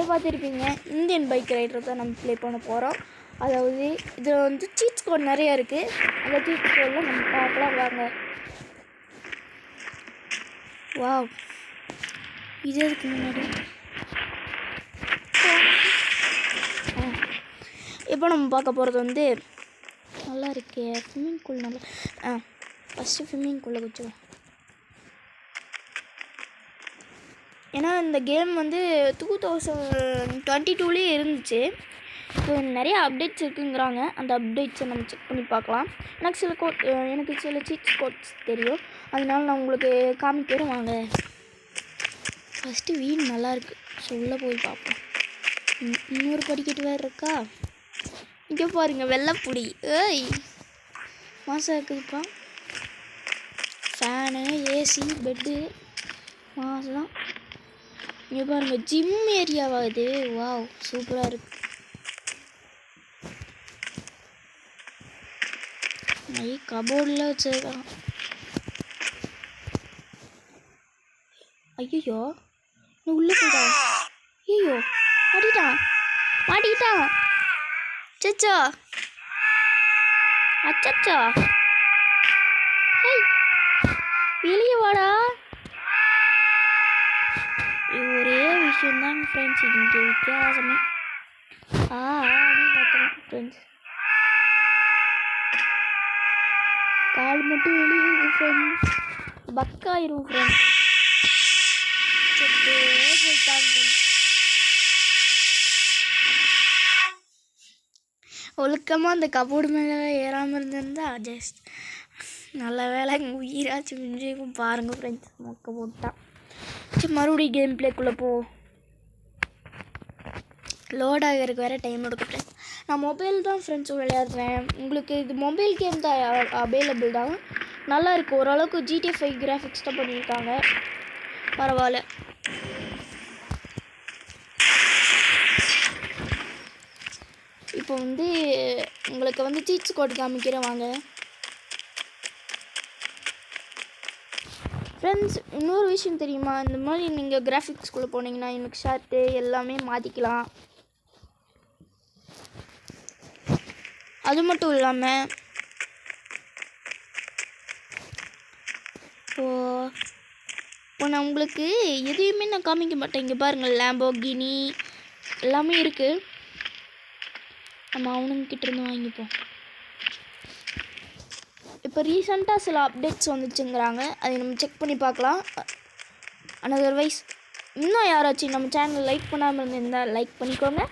நீங்களே பார்த்துருப்பீங்க. Indian bike rider தான் நம்ம ப்ளே பண்ண போகிறோம். அதாவது இதில் வந்து சீட்ஸ் கோட் நிறையா இருக்குது. அந்த சீட்ஸ் கோடில் நம்ம பார்க்கலாம் வாங்க. வாவ், இது எதுக்கு முன்னாடி இப்போ நம்ம பார்க்க போகிறது வந்து நல்லா இருக்கே. ஸ்விம்மிங் பூல் நல்லா. ஃபஸ்ட்டு ஸ்விம்மிங் பூலில் குச்சிடும். ஏன்னா இந்த கேம் வந்து 2022 இருந்துச்சு. இப்போ நிறைய அப்டேட்ஸ் இருக்குங்கிறாங்க. அந்த அப்டேட்ஸை நம்ம செக் பண்ணி பார்க்கலாம். எனக்கு சில சீட்ஸ் கோட்ஸ் தெரியும். அதனால நான் உங்களுக்கு காமிக்கிறேன் வாங்க. ஃபஸ்ட்டு வீடு நல்லாயிருக்கு. ஸோ உள்ளே போய் பார்ப்போம். இன்னொரு படிக்கட்டு வேறு இருக்கா? இங்கே பாருங்கள், வெள்ளைப்புடி. ஏய், மாதம் இருக்குதுப்பா. ஃபேனு, ஏசி, பெட்டு மாதம். இங்கே பாருங்கள், ஜிம் ஏரியாவா இது? வாவ், சூப்பராக இருக்கு. கபோர்டில் வச்சுருக்கான். ஐயோ, நீ உள்ளே போயிடா. ஐயோ, மாட்டிக்கிட்டான். அச்சச்சோ, வெளியே வாடா. ஒரே விஷயம்தான் ஃப்ரெண்ட்ஸ், இங்கே வித்தியாசமே. ஃப்ரெண்ட்ஸ், கால் மட்டும் வெளியே ஃப்ரெண்ட்ஸ், பக்காயிரும் ஃப்ரெண்ட்ஸ். போயிட்டாங்க ஃப்ரெண்ட்ஸ். ஒழுக்கமாக அந்த கபோர்டு மேலே ஏறாமல் இருந்திருந்தா ஜஸ்ட் நல்ல வேலை. உயிராச்சும் மிஞ்சிக்கும். பாருங்கள் ஃப்ரெண்ட்ஸ், மொக்க போட்டான். சரி, மறுபடியும் கேம் பிளேக்குள்ளே போ. லோட் ஆகிறதுக்கு வேறு டைம் எடுக்கும் ஃப்ரெண்ட்ஸ். நான் மொபைல் தான் ஃப்ரெண்ட்ஸ் விளையாடுறேன். உங்களுக்கு இது மொபைல் கேம் தான் அவைலபிள் தான். நல்லா இருக்குது. ஓரளவுக்கு GTA 5 கிராஃபிக்ஸ் தான் பண்ணியிருக்காங்க. பரவாயில்ல. இப்போ வந்து உங்களுக்கு வந்து சீட்ஸ் கோட் காமிக்கிறேன் வாங்க ஃப்ரெண்ட்ஸ். இன்னொரு விஷயம் தெரியுமா? இந்த மாதிரி நீங்கள் கிராஃபிக்ஸ்குள்ளே போனீங்கன்னா எனக்கு ஷர்ட்டு எல்லாமே மாற்றிக்கலாம். அது மட்டும் இல்லாமல் இப்போ நான் உங்களுக்கு எதையுமே நான் காமிக்க மாட்டேன். இங்கே பாருங்கள், லேம்போகினி எல்லாமே இருக்குது. நம்ம அவனுங்கிட்ட இருந்து வாங்கிப்போம். இப்போ ரீசெண்டாக சில அப்டேட்ஸ் வந்துச்சுங்கிறாங்க. அதை நம்ம செக் பண்ணி பார்க்கலாம். அதர்வைஸ் இன்னும் யாராச்சும் நம்ம சேனல் லைக் பண்ணாமல் இருந்திருந்தால் லைக் பண்ணிக்கோங்க.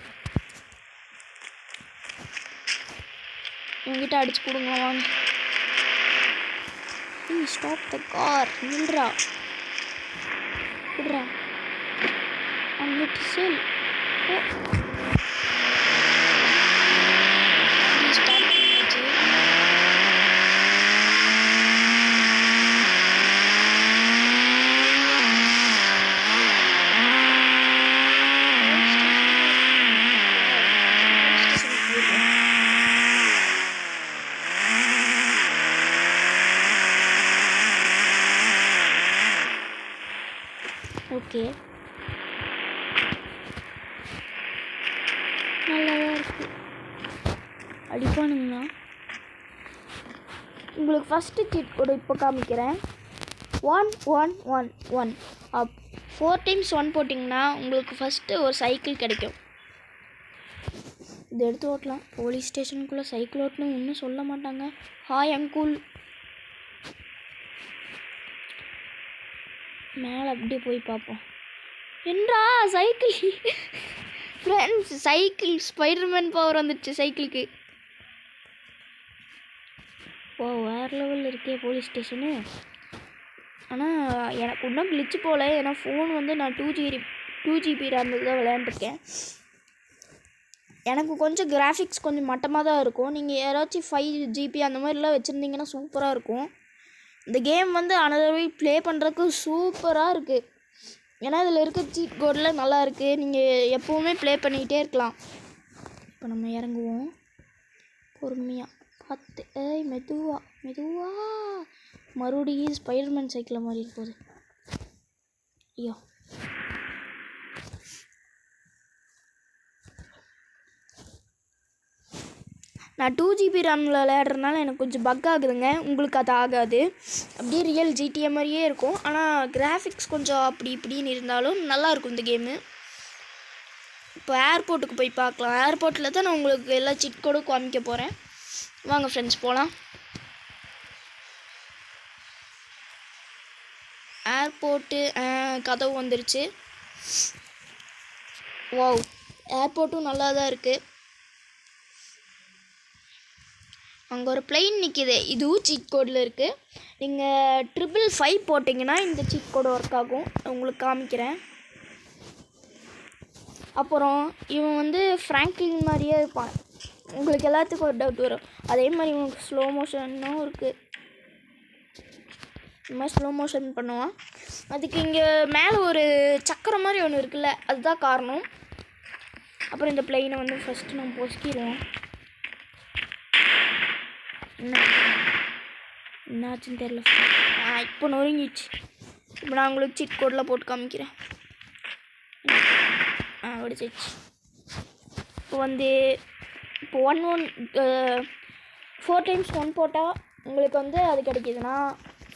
இவங்கிட்ட அடிச்சு கொடுங்க வாங்க. Stop the car. நில்றா, விடுறா. அங்கிட்டு செல். ஓகே, நல்லாதான் இருக்கு. அடிப்பானுங்களா? உங்களுக்கு ஃபஸ்ட்டு சீட் கூட இப்போ காமிக்கிறேன். 1111 4 டைம்ஸ் 1 போட்டிங்கன்னா உங்களுக்கு ஃபஸ்ட்டு ஒரு சைக்கிள் கிடைக்கும். இதை எடுத்து ஓட்டலாம். போலீஸ் ஸ்டேஷனுக்குள்ளே சைக்கிள் ஓட்டணும் ஒன்றும் சொல்ல மாட்டாங்க. ஹாய் அங்குல். மேலே அப்படியே போய் பார்ப்போம். என்றா cycle friends, cycle Spiderman power வந்துடுச்சு சைக்கிளுக்கு. ஓ, வேறு லெவலில் இருக்கே போலீஸ் ஸ்டேஷனு. ஆனால் எனக்கு இன்னும் கிளிச்சு போகல. ஏன்னா ஃபோன் வந்து நான் 2GB ரேம் தான் விளையாண்டுருக்கேன். எனக்கு கொஞ்சம் கிராஃபிக்ஸ் கொஞ்சம் மட்டமாக தான் இருக்கும். நீங்கள் யாராச்சும் 5GB அந்த மாதிரிலாம் வச்சுருந்தீங்கன்னா சூப்பராக இருக்கும். இந்த கேம் வந்து அனதர்வை ப்ளே பண்ணுறதுக்கு சூப்பராக இருக்குது. ஏன்னா இதில் இருக்க சீட் கோடில் நல்லா இருக்குது. நீங்கள் எப்போவுமே ப்ளே பண்ணிக்கிட்டே இருக்கலாம். இப்போ நம்ம இறங்குவோம் பொறுமையாக பார்த்து. மெதுவா மறுபடியும் ஸ்பைடர்மேன் சைக்கிளில் மாதிரி போகுது. ஐயோ, நான் 2 GB ரேமில் விளையாடுறதுனால எனக்கு கொஞ்சம் பக் ஆகுதுங்க. உங்களுக்கு அது ஆகாது. அப்படியே ரியல் GTA மாதிரியே இருக்கும். ஆனால் கிராஃபிக்ஸ் கொஞ்சம் அப்படி இப்படின்னு இருந்தாலும் நல்லாயிருக்கும் இந்த கேமு. இப்போ ஏர்போர்ட்டுக்கு போய் பார்க்கலாம். ஏர்போர்ட்டில் தான் நான் உங்களுக்கு எல்லா சிட் கோடும் காமிக்க போகிறேன். வாங்க ஃப்ரெண்ட்ஸ் போகலாம். ஏர்போர்ட்டு கதவு வந்துருச்சு. வாவ், ஏர்போர்ட்டும் நல்லா தான் இருக்குது. அங்கே ஒரு பிளெயின் நிற்கிது. இதுவும் சீட் கோடில் இருக்குது. நீங்கள் 555 போட்டிங்கன்னா இந்த சீட் கோடு ஒர்க் ஆகும். உங்களுக்கு காமிக்கிறேன். அப்புறம் இவன் வந்து ஃப்ராங்க்லின் மாதிரியே இருப்பான். உங்களுக்கு எல்லாத்துக்கும் ஒரு டவுட் வரும். அதே மாதிரி உங்களுக்கு ஸ்லோ மோஷனும் இருக்குது. இந்த மாதிரி ஸ்லோ மோஷன் பண்ணுவான். அதுக்கு இங்கே மேலே ஒரு சக்கரம் மாதிரி ஒன்று இருக்குல்ல, அதுதான் காரணம். அப்புறம் இந்த பிளெயினை வந்து ஃபஸ்ட்டு நம்ம பொசுக்கிடுவோம். என்னாச்சுன்னு தெரில. இப்போ நொறுங்கிடுச்சு. இப்போ நான் உங்களுக்கு சீட் கோடில் போட்டு காமிக்கிறேன். வெடிச்சிச்சு. இப்போ வந்து இப்போ 4 times 1 போட்டால் உங்களுக்கு வந்து அது கிடைக்கிதுன்னா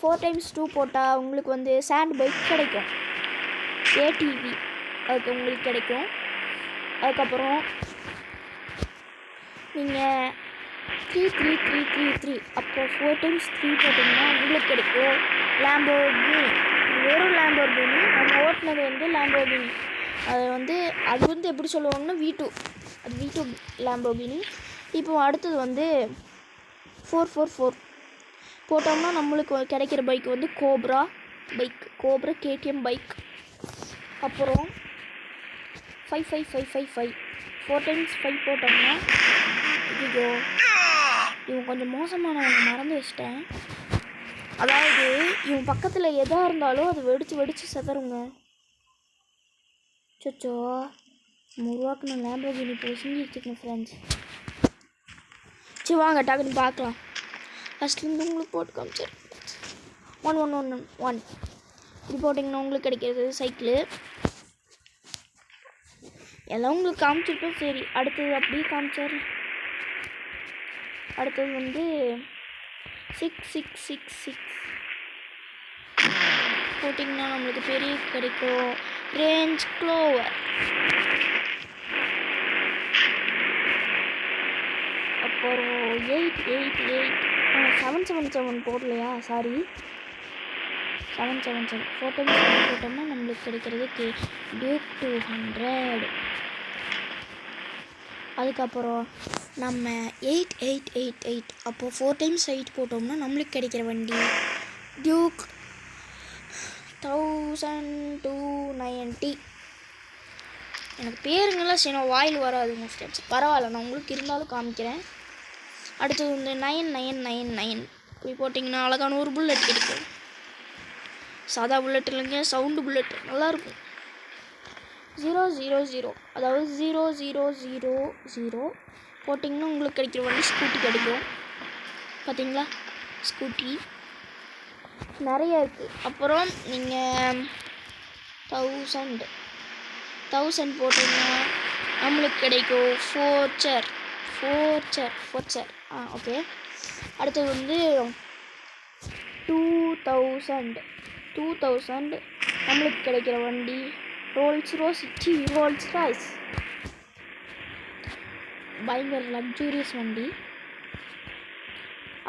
4 times 2 போட்டால் உங்களுக்கு வந்து சாண்ட் பைக் கிடைக்கும். ATV அதுக்கு உங்களுக்கு கிடைக்கும். அதுக்கப்புறம் நீங்கள் 3 அப்போ 4 times 3 போட்டிங்கன்னா உங்களுக்கு கிடைக்கும் லேம்போர்கினி. வெறும் லேம்போர்கினி. நம்ம ஓட்டினது வந்து லேம்போர்கினி. அது வந்து எப்படி சொல்லுவாங்கன்னா V2. அது V2 லேம்போர்கினி. இப்போ அடுத்தது வந்து 444 போட்டோம்னா நம்மளுக்கு கிடைக்கிற பைக் வந்து கோப்ரா KTM பைக். அப்புறம் 55555 4 times 5 போட்டோம்னா ஐயோ இவன் கொஞ்சம் மோசமானவங்க, மறந்து வச்சிட்டேன். அதாவது இவன் பக்கத்தில் எதாக இருந்தாலும் அது வெடிச்சு செதறுங்க. சொச்சோ உருவாக்குன லேம்போர்கினி போய் செஞ்சுருச்சுக்கேன் ஃப்ரெண்ட்ஸ். சரி வாங்க டக்குன்னு பார்க்கலாம். ஃபஸ்ட்லேருந்து உங்களுக்கு போட்டு காமிச்சார். 1 இப்படி போட்டிங்கன்னா உங்களுக்கு கிடைக்கிறது சைக்கிளு. எல்லாம் உங்களுக்கு காமிச்சிருப்பேன். சரி அடுத்தது அப்படியே காமிச்சார். அடுத்தது வந்து 6 போட்டிங்கன்னா நம்மளுக்கு பெரிய கிடைக்கும் ரேஞ்ச் க்ளோவர். அப்புறம் 777 போடலையா, சாரி 777 4 times 7 போட்டோம்னா நம்மளுக்கு கிடைக்கிறது டியூக் 200. அதுக்கப்புறம் நம்ம 8888 அப்போது 4 times 8 போட்டோம்னா நம்மளுக்கு கிடைக்கிற வண்டி டியூக் 1290. எனக்கு பேருங்கெல்லாம் சின்ன வாயில் வராதுங்க ஃப்ரெண்ட்ஸ். பரவாயில்ல, நான் உங்களுக்கு இருந்தாலும் காமிக்கிறேன். அடுத்தது வந்து 9999 இப்படி போட்டிங்கன்னா அழகான ஒரு புல்லட் கிடைக்கும். சாதா புல்லட் இல்லைங்க, சவுண்டு புல்லட் நல்லாயிருக்கும். 000 அதாவது 0000 போட்டிங்கன்னா உங்களுக்கு கிடைக்கிற வண்டி ஸ்கூட்டி கிடைக்கும். பார்த்தீங்களா, ஸ்கூட்டி நிறைய இருக்குது. அப்புறம் நீங்கள் 1000 போட்டிங்கன்னா நம்மளுக்கு கிடைக்கும் ஃபோர்ச்சர். ஓகே. அடுத்தது வந்து 2000 நம்மளுக்கு கிடைக்கிற வண்டி ரோல்ஸ் ராய்ஸ். பயங்கர லக்ஸூரியஸ் வண்டி.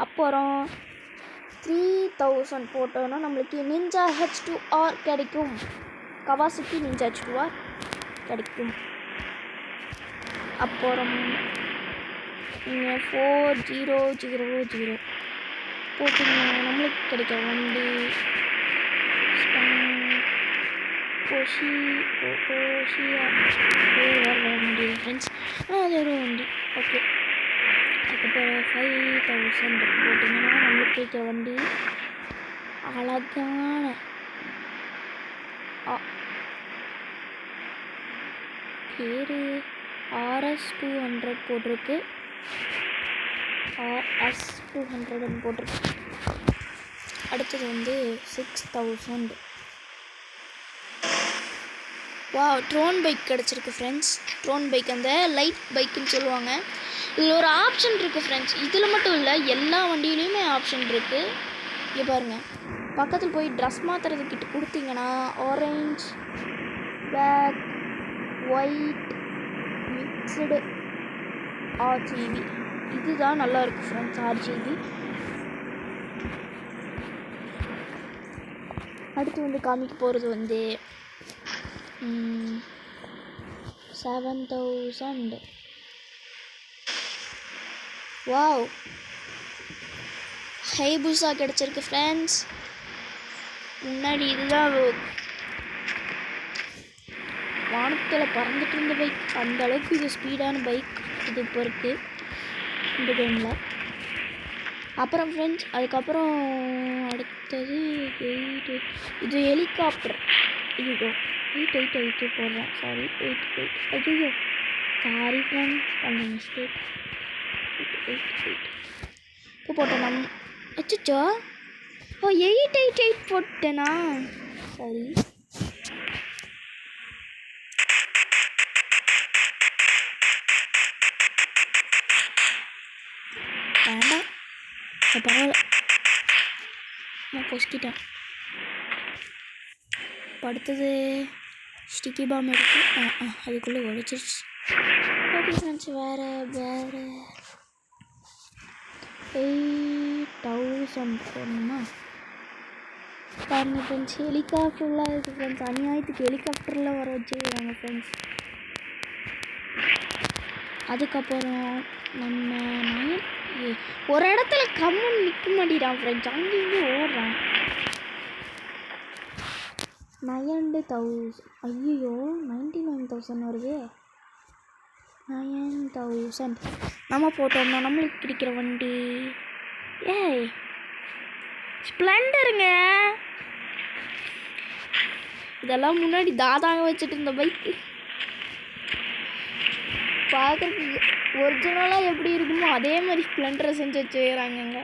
அப்புறம் 3000 போட்டோன்னா நம்மளுக்கு நிஞ்சா H2R கிடைக்கும். கவாசுக்கி நிஞ்சா H2R கிடைக்கும். அப்புறம் நீங்கள் 4000 போட்டிங்கன்னா நம்மளுக்கு கிடைக்கிற வண்டி வண்டி ஃப்ரெண்ட்ஸ். அது ஒரு வண்டி. ஓகே. அதுக்கப்புறம் 5000 போட்டிங்கன்னா நம்மளுக்கு கிடைக்கிற வண்டி அழகான பேர் RS200 போட்டிருக்கு. RS200 போட்டிருக்கு. அடுத்தது வந்து 6000 வா ட்ரோன் பைக் கிடச்சிருக்கு ஃப்ரெண்ட்ஸ். ட்ரோன் பைக் அந்த லைட் பைக்குன்னு சொல்லுவாங்க. இதில் ஒரு ஆப்ஷன் இருக்குது ஃப்ரெண்ட்ஸ். இதில் மட்டும் இல்லை, எல்லா வண்டியிலையுமே ஆப்ஷன் இருக்குது. இங்கே பாருங்கள், பக்கத்தில் போய் ட்ரெஸ் மாற்றுறதுக்கிட்ட கொடுத்தீங்கன்னா orange, black, white mixed RGB, இதுதான் நல்லா இருக்குது ஃப்ரெண்ட்ஸ். ஆர்ஜிபி. அடுத்து வந்து காமிக்க போகிறது வந்து 7000. வாவ், ஹைபூசா கிடச்சிருக்கு ஃப்ரெண்ட்ஸ். முன்னாடி இதுதான் வானத்தில் பறந்துட்டு இருந்த பைக். அந்த அளவுக்கு இது ஸ்பீடான பைக் இது இப்போ இருக்குது இந்த கேமில். அப்புறம் ஃப்ரெண்ட்ஸ் அதுக்கப்புறம் அடுத்தது இது ஹெலிகாப்டர். இது 888 போடுறேன், சாரி 88. ஐயோ சாரி ஃப்ரெண்ட்ஸ், பண்ண மிஸ்டேக். 888 இப்போ போட்டேன் நம். அச்சோ, ஓ 888 போட்டேனா, சரி. வேண்டாம், பரவாயில்ல, நான் பொசிக்கிட்டேன். அடுத்தது ஸ்டிக்கி பாம் எடுத்து அதுக்குள்ளே உடைச்சிருச்சு. ஓகே ஃப்ரெண்ட்ஸ், வேறு 8000 போடணுமா பாருங்கள் ஃப்ரெண்ட்ஸ். ஹெலிகாப்டர்லாம் இருக்குது ஃப்ரெண்ட்ஸ். அநியாயத்துக்கு ஹெலிகாப்டரில் வர வச்சுருக்காங்க ஃப்ரெண்ட்ஸ். அதுக்கப்புறம் நம்ம ஒரு இடத்துல கம்மன் நிற்க மாட்டேறான் ஃப்ரெண்ட்ஸ், அங்கேயும் ஓடுறான். 9000. ஐயோ 99,000 வருது. 9000 நம்ம போட்டோம்னா நம்மளுக்கு கிடைக்கிற வண்டி ஏய் ஸ்ப்ளெண்டருங்க. இதெல்லாம் முன்னாடி தாதாங்க வச்சுட்டு இருந்த பைக்கு. பார்க்குறதுக்கு ஒரிஜினலாக எப்படி இருக்குமோ அதே மாதிரி ஸ்ப்ளெண்டரை செஞ்சு வச்சுக்கிறாங்கங்க.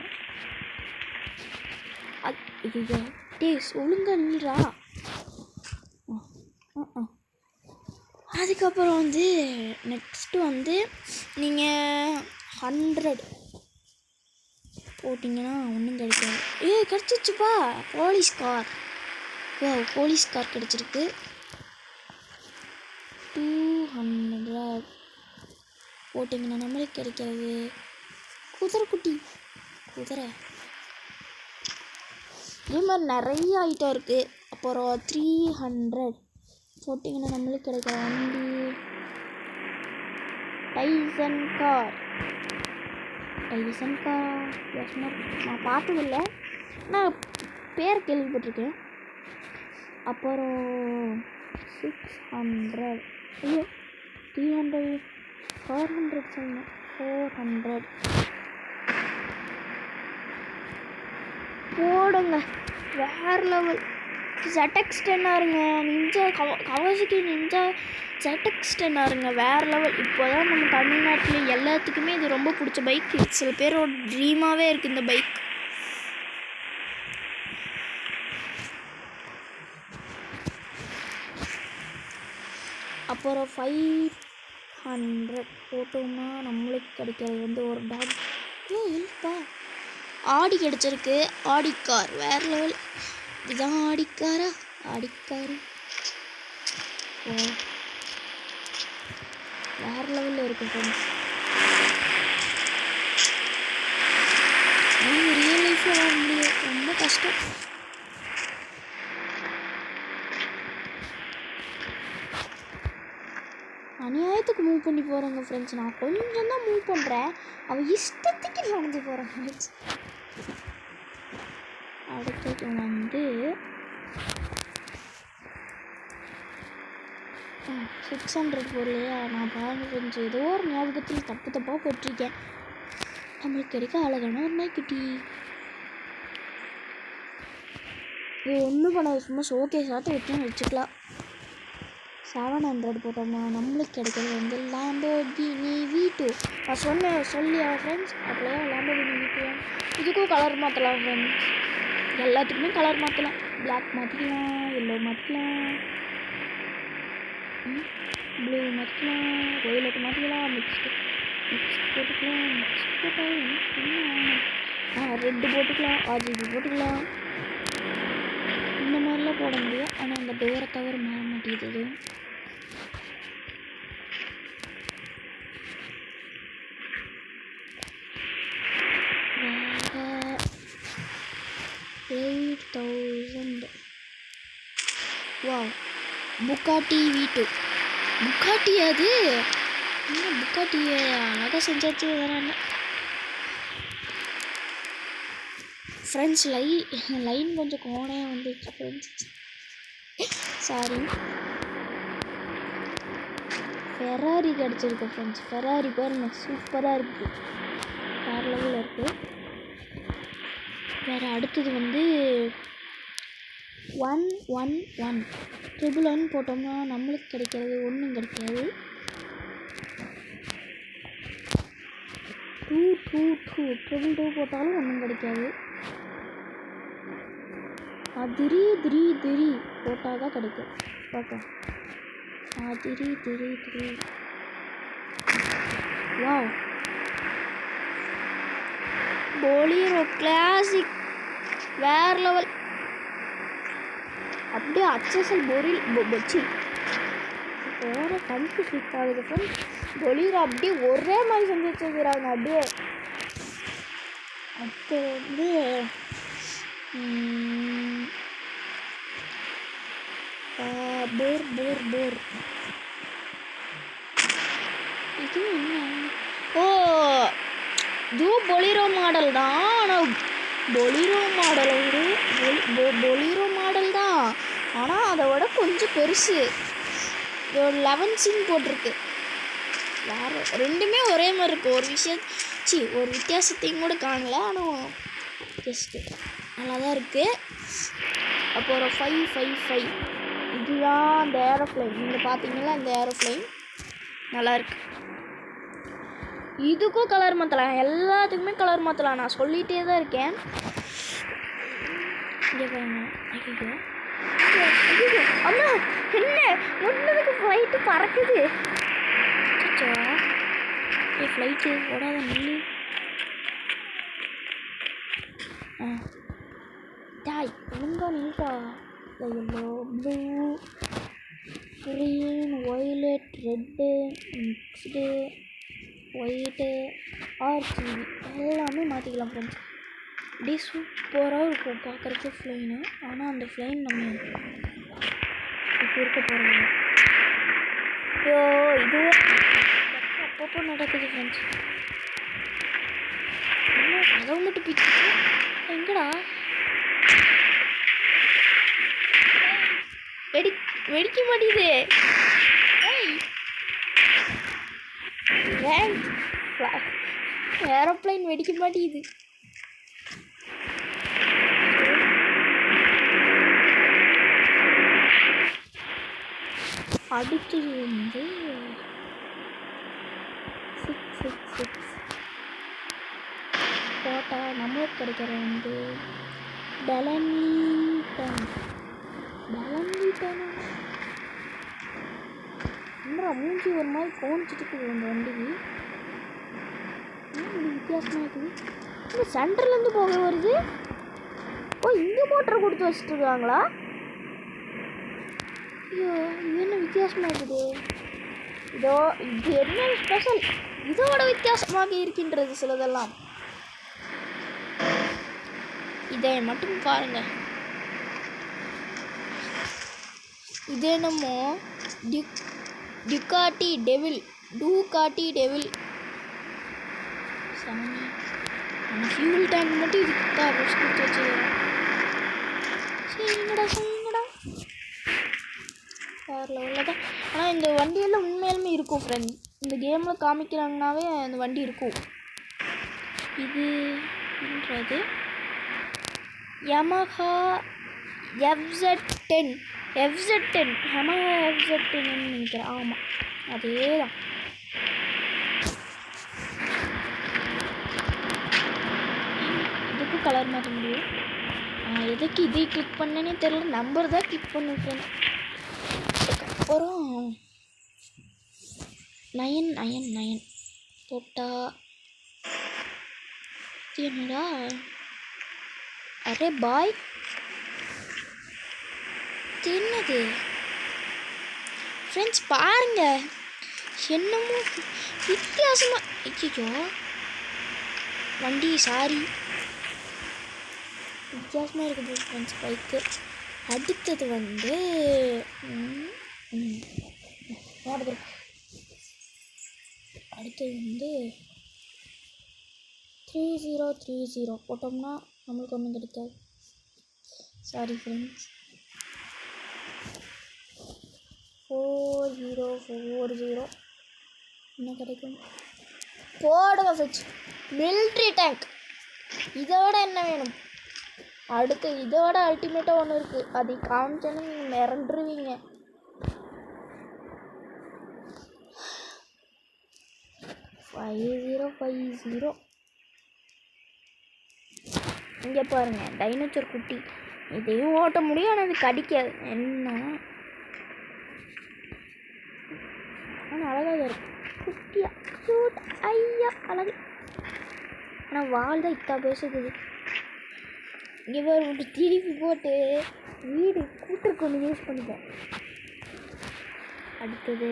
ஐயோ டேஸ் ஒழுங்கா நின்றா. அதுக்கப்புறம் வந்து நெக்ஸ்ட்டு வந்து நீங்கள் 100 போட்டிங்கன்னா ஒன்றும் கிடைக்காது. கிடச்சிச்சுப்பா போலீஸ் கார். ஓ போலீஸ் கார் கிடச்சிருக்கு. 200 போட்டிங்கன்னா நம்மளுக்கு கிடைக்கிறது குதிரை குட்டி. குதிரை இதே மாதிரி நிறைய ஐட்டம் இருக்குது. அப்புறம் 300 போட்டிங்கன்னா நம்மளுக்கு கிடைக்கிற வண்டி டைசன் கார். நான் பார்த்ததில்லை, நான் பேர் கேள்விப்பட்டிருக்கேன். அப்புறம் 600. ஐயோ 300 400 சொன்னேன். 400 போடுங்க. வேறு லெவல். ZX 10 நிஞ்சா கவாசிக்கு நிஞ்சா ZX 10 வேறு லெவல். இப்போ தான் நம்ம தமிழ்நாட்டில் எல்லாத்துக்குமே இது ரொம்ப பிடிச்ச பைக். சில பேரோட ட்ரீமாகவே இருக்குது இந்த பைக். அப்புறம் 500 போட்டோம்னா நம்மளுக்கு கிடைக்கிறது வந்து ஒரு டாக். இல்லைப்பா ஆடி கிடச்சிருக்கு. ஆடி கார் வேறு லெவல். இதுதான் ஆடிக்காரா? ஆடிக்காரு ஓ வேறு லெவலில் இருக்குது ஃப்ரெண்ட்ஸ். ரியல் லைஃப்பில் வர முடியும், ரொம்ப கஷ்டம். அநியாயத்துக்கு மூவ் பண்ணி போகிறேங்க ஃப்ரெண்ட்ஸ். நான் கொஞ்சம் தான் மூவ் பண்ணுறேன், அவள் இஷ்டத்துக்கு நடந்து போகிறேன் ஃப்ரெண்ட்ஸ். அடுத்தது வந்து 600 போடலையா? நான் பாருங்க ஃப்ரெண்ட்ஸ், ஏதோ ஒரு ஞாபகத்தில் தப்பாக போட்டிருக்கேன். நம்மளுக்கு கிடைக்க அழகான ஒரு நாய்க்குட்டி. இது ஒன்றும் பண்ணாது, சும்மா ஷோகேஸாக வச்சுக்கலாம். 700 போட்டோம்னா நம்மளுக்கு கிடைக்கிறது வந்து லாம்போர்கினி V2. நான் சொல்லியா ஃப்ரெண்ட்ஸ், அப்படியே லாம்போர்கினி V2. இதுக்கும் கலர் மாற்றலாம் ஃப்ரெண்ட்ஸ். எல்லாத்துக்குமே கலர் மாற்றலாம். பிளாக் மாற்றிக்கலாம், எல்லோ மாற்றிக்கலாம். ப்ளூ மாற்றிக்கலாம், ஒயிலட் மாற்றிக்கலாம், மிக்ஸ் போட்டுக்கலாம். மிக்ஸ் போட்டால் என்ன ரெட்டு போட்டுக்கலாம், RGB போட்டுக்கலாம். இந்த மாதிரிலாம் போட முடியும். ஆனால் அந்த டோரை தவிர மாற மாட்டேங்குது. வேறு 8000. Wow, Bugatti V2. புக்காட்டி அது இன்னும் புக்காட்டியை அழகாக செஞ்சாச்சு. வேறு என்ன ஃப்ரெண்ட்ஸ், லைன் கொஞ்சம் கோணையாக வந்துச்சு ஃப்ரெண்ட்ஸ், சாரி. ஃபெராரி கிடச்சிருக்கு ஃப்ரெண்ட்ஸ். ஃபெராரி பாருங்க, சூப்பராக இருக்குது, வேறு லெவலில் இருக்குது. வேறு அடுத்தது வந்து 111 111 போட்டோம்னா நம்மளுக்கு கிடைக்கிறது ஒன்றும் கிடைக்காது. 222 போட்டாலும் ஒன்றும் கிடைக்காது. திரி போட்டால் தான் கிடைக்கும். பார்க்கலாம். திரி. வாவ், பொலீரோ கிளாசிக் வேறு லெவல். அப்படியே HSL பொச்சி போகிற கண்ணுக்கு ஸ்லிப் ஆகுது ஃப்ரெண்ட்ஸ். பொலீரோ அப்படியே ஒரே மாதிரி செஞ்சு வச்சுக்கிறாங்க. அப்படியே அப்போ வந்து போர் இது என்ன? ஓ, இதுவும் பொலீரோ மாடல் தான். ஆனால் பொலீரோ மாடல் தான், ஆனால் அதை விட கொஞ்சம் பெருசு. 11 சீன் போட்டிருக்கு. வேறு ரெண்டுமே ஒரே மாதிரி இருக்குது. ஒரு வித்தியாசத்தையும் கூட காணல. ஆனால் ஜஸ்ட்டு நல்லா தான் இருக்குது. அப்போ ஒரு 555. இதுதான் அந்த ஏரோப்ளைன். நீங்கள் பார்த்தீங்கன்னா இந்த ஏரோப்ளைன் நல்லாயிருக்கு. இதுக்கும் கலர் மாற்றலாம், எல்லாத்துக்குமே கலர் மாற்றலாம். நான் சொல்லிகிட்டே தான் இருக்கேன். இங்கே பாருங்க. அம்மா, என்ன முன்னதுக்கு ஃப்ளைட்டு பறக்குது. ஃப்ளைட்டு ஓடாத நில்லு. டாய் ஒழுங்கா நில்டா. Yellow, blue, green, violet, red, mixed, white, RGB எல்லாமே மாற்றிக்கலாம் ஃப்ரெண்ட்ஸ். அப்படியே சூப்பராக இருக்கும் பார்க்குறதுக்கு ஃப்ளைனு. ஆனால் அந்த ஃப்ளைன் நம்ம இப்போ இருக்க போகிறோம். ஐயோ, இது அப்பப்போ நடக்குது ஃப்ரெண்ட்ஸ். அதை மட்டும் பிச்சு எங்கடா வெடிக்க மாட்டேங்குது. ஏரோப்ளைன் வெடிக்க மாட்டேங்குது. அடுத்தது வந்து 666 போட்டால் நம்மளுக்கு கிடைக்கிற வந்து டலன்டன். மூஞ்சி ஒரு மாதிரி கோணிச்சிட்டு இருக்குது அந்த வண்டிக்கு. இப்படி வித்தியாசமாக இருக்குது. இந்த சென்டர்லேருந்து போக வருது. ஓ, இங்கே மோட்டர் கொடுத்து வச்சுட்டு இருக்காங்களா? ஐயோ, இது என்ன வித்தியாசமாக இருக்குது. இது என்ன ஸ்பெஷல்? இதோட வித்தியாசமாக இருக்கின்றது சிலதெல்லாம். இதை மட்டும் பாருங்க. இது என்னமோ டுகாட்டி டெவில். சாமி, அந்த ஃபியூல் டேங்க் மட்டும் இதுக்கு தான் கொடுத்து வச்சுக்கிறேன். சரிங்கடா வேறு லெவலில் தான். ஆனால் இந்த வண்டியெல்லாம் உண்மையாலுமே இருக்கும் ஃப்ரெண்ட். இந்த கேமில் காமிக்கிறாங்கனாவே அந்த வண்டி இருக்கும். இதுன்றது Yamaha FZ10 Yamaha FZ10 நினைக்கிறேன். ஆமாம், அதே தான். இதுக்கு கலர் மாற்ற முடியும். எதுக்கு இதை கிளிக் பண்ணனே தெரியல. நம்பர் தான் கிளிக் பண்ணுறேன். அதுக்கப்புறம் 9 போட்டா என்னடா? அரே பாய், என்னது ஃப்ரெண்ட்ஸ் பாருங்க, என்னமோ வித்தியாசமா. ஐயோ வண்டி, சாரி, வித்தியாசமாக இருக்குது ஃப்ரெண்ட்ஸ் பைக்கு. அடுத்தது வந்து அடுத்தது வந்து 3030 போட்டோம்னா நம்மளுக்கு ஒன்றும் கிடைக்காது. Sorry friends. 4040 என்ன கிடைக்கும்? போடுங்க ஃப்ரெண்ட்ஸ், மிலிட்ரி டேங்க். இதோட என்ன வேணும்? அடுத்து இதோட அல்டிமேட்டாக ஒன்று இருக்குது, அதை காமிச்சோன்னு நீங்கள் மிரண்டுருவீங்க. $5050. இங்கே பாருங்கள், டைனோசர் குட்டி. இதையும் ஓட்ட முடியும், ஆனால் அது கடிக்காது. என்ன ஆனால் அழகாக இருக்கும், குட்டியா க்யூட். ஐயா அழகு. ஆனால் வால் தான் இத்தா பேசுக்குது. இங்கே வேறு ஒன்று திருப்பி போட்டு வீடு கூட்டுருக்கு ஒன்று யூஸ் பண்ணிப்போம். அடுத்தது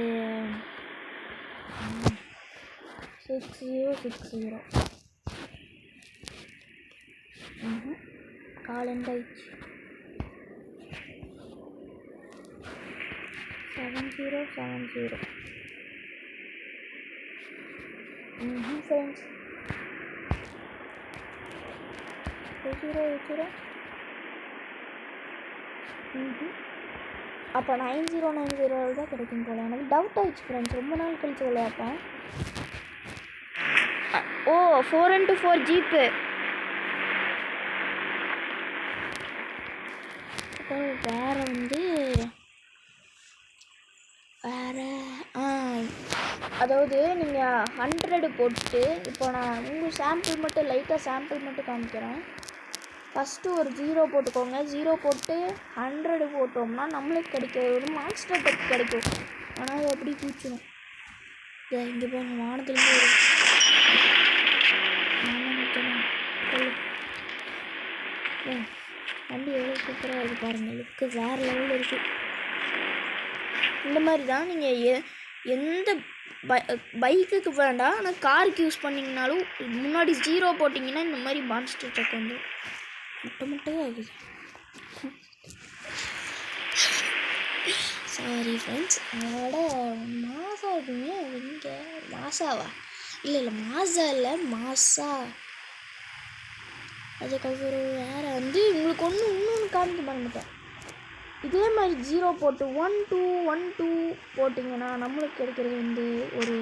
6060. காலண்டாயிடுச்சு. 7070. ஃப்ரெண்ட்ஸ் 080. அப்போ 9090 தான் கிடைக்கும் போல. எனக்கு டவுட் ஆகிடுச்சு ஃப்ரெண்ட்ஸ், ரொம்ப நாள் கழிச்சு விளையாட்டேன். ஓ 4x4 ஜீப்பு. வேறு வந்து அதாவது நீங்கள் 100 போட்டு, இப்போ நான் உங்கள் சாம்பிள் மட்டும் லைட்டாக சாம்பிள் மட்டும் காமிக்கிறேன். ஃபஸ்ட்டு ஒரு 0 போட்டுக்கோங்க. 0 போட்டு 100 போட்டோம்னா நம்மளுக்கு கிடைக்க ஒரு மான்ஸ்டர் டெக் கிடைக்கும். ஆனால் அது அப்படி பூச்சிடும். இங்கே போங்க, வானத்துலேருந்து ஒரு வண்டி எவ்வளோ சூப்பராக இருக்குது பாருங்கள், லுக்கு வேறு லெவலில் இருக்குது. இந்த மாதிரி தான் நீங்கள் எந்த பைக்குக்கு வேண்டாம், ஆனால் காருக்கு யூஸ் பண்ணிங்கனாலும் முன்னாடி 0 போட்டிங்கன்னா இந்த மாதிரி மான்ஸ்டர் டெக் வந்து முட்டையாக இருக்குது. சாரி ஃப்ரெண்ட்ஸ், அதோட மாசா இருக்குங்க. இங்கே மாசாவா? இல்லை மாசா இல்லை, மாசா. அதுக்கப்புறம் வேறு வந்து உங்களுக்கு இன்னொன்று காமிக்க மறந்துட்டேன். இதே மாதிரி 0 போட்டு 1212 போட்டிங்கன்னா நம்மளுக்கு கிடைக்கிறது வந்து ஒரு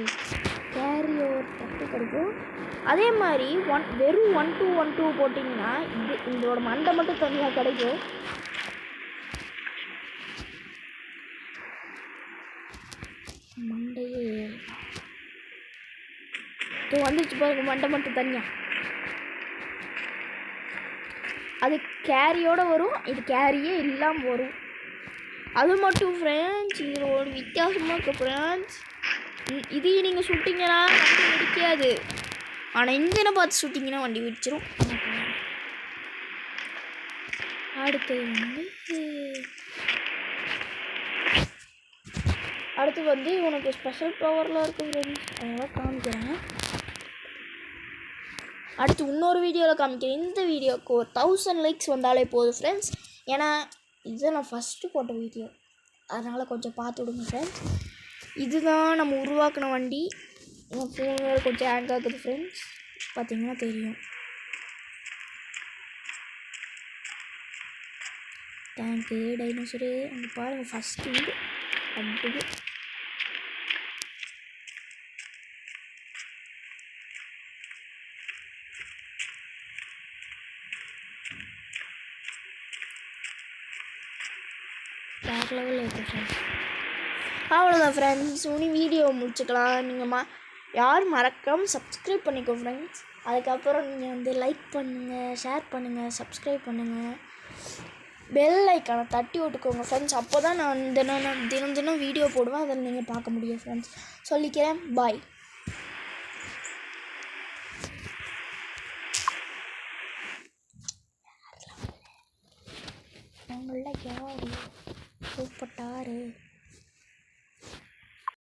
கேரியோர் டக்கு கிடைக்கும். அதே மாதிரி வெறும் 1212 போட்டிங்கன்னா இதோட மண்டை மட்டும் தனியாக கிடைக்கும். மண்டையே வந்துச்சு பாருங்க, மண்டை மட்டும் தனியாக. அது கேரியோடு வரும், இது கேரியே இல்லாமல் வரும். அது மட்டும் ஃப்ரெண்ட்ஸ், இது ஒரு வித்தியாசமாக இருக்குது ஃப்ரெண்ட்ஸ். இதையும் நீங்கள் சுட்டிங்கன்னா வண்டி வெடிக்காது, ஆனால் இன்ஜினை பார்த்து சுட்டிங்கன்னா வண்டி வெடிச்சிடும். அடுத்து வந்து உனக்கு ஸ்பெஷல் பவர்லாம் இருக்குது ஃப்ரெண்ட்ஸ், அதெல்லாம் காமிக்கிறேன். அடுத்து இன்னொரு வீடியோவில் காமிக்கிறேன். இந்த வீடியோவுக்கு ஒரு 1000 லைக்ஸ் வந்தாலே போதும் ஃப்ரெண்ட்ஸ். ஏன்னா இது நான் ஃபஸ்ட்டு போட்ட வீடியோ, அதனால் கொஞ்சம் பார்த்து விடுங்க ஃப்ரெண்ட்ஸ். இதுதான் நம்ம உருவாக்கின வண்டி. என் ஃபோன் வேறு கொஞ்சம் ஹேங் ஆகுது ஃப்ரெண்ட்ஸ், பார்த்தீங்கன்னா தெரியும். டேங்க்கு, டைனோசரு, அங்கே பாருங்கள் ஃபஸ்ட்டு வீடு அப்படி. வேறு லெவலில் இருக்குது ஃப்ரெண்ட்ஸ். அவ்வளோதான் ஃப்ரெண்ட்ஸ், இனி வீடியோவை முடிச்சுக்கலாம். நீங்கள் யாரும் மறக்காமல் சப்ஸ்கிரைப் பண்ணிக்கோ ஃப்ரெண்ட்ஸ். அதுக்கப்புறம் நீங்கள் வந்து லைக் பண்ணுங்கள், ஷேர் பண்ணுங்கள், சப்ஸ்கிரைப் பண்ணுங்கள். பெல் ஐக்கானை தட்டி விட்டுக்கோங்க ஃப்ரெண்ட்ஸ். அப்போ தான் நான் தினம் தினம் வீடியோ போடுவேன், அதில் நீங்கள் பார்க்க முடியும் ஃப்ரெண்ட்ஸ். சொல்லிக்கிறேன், பாய். அவங்கள யார் கூப்பிட்டாரு?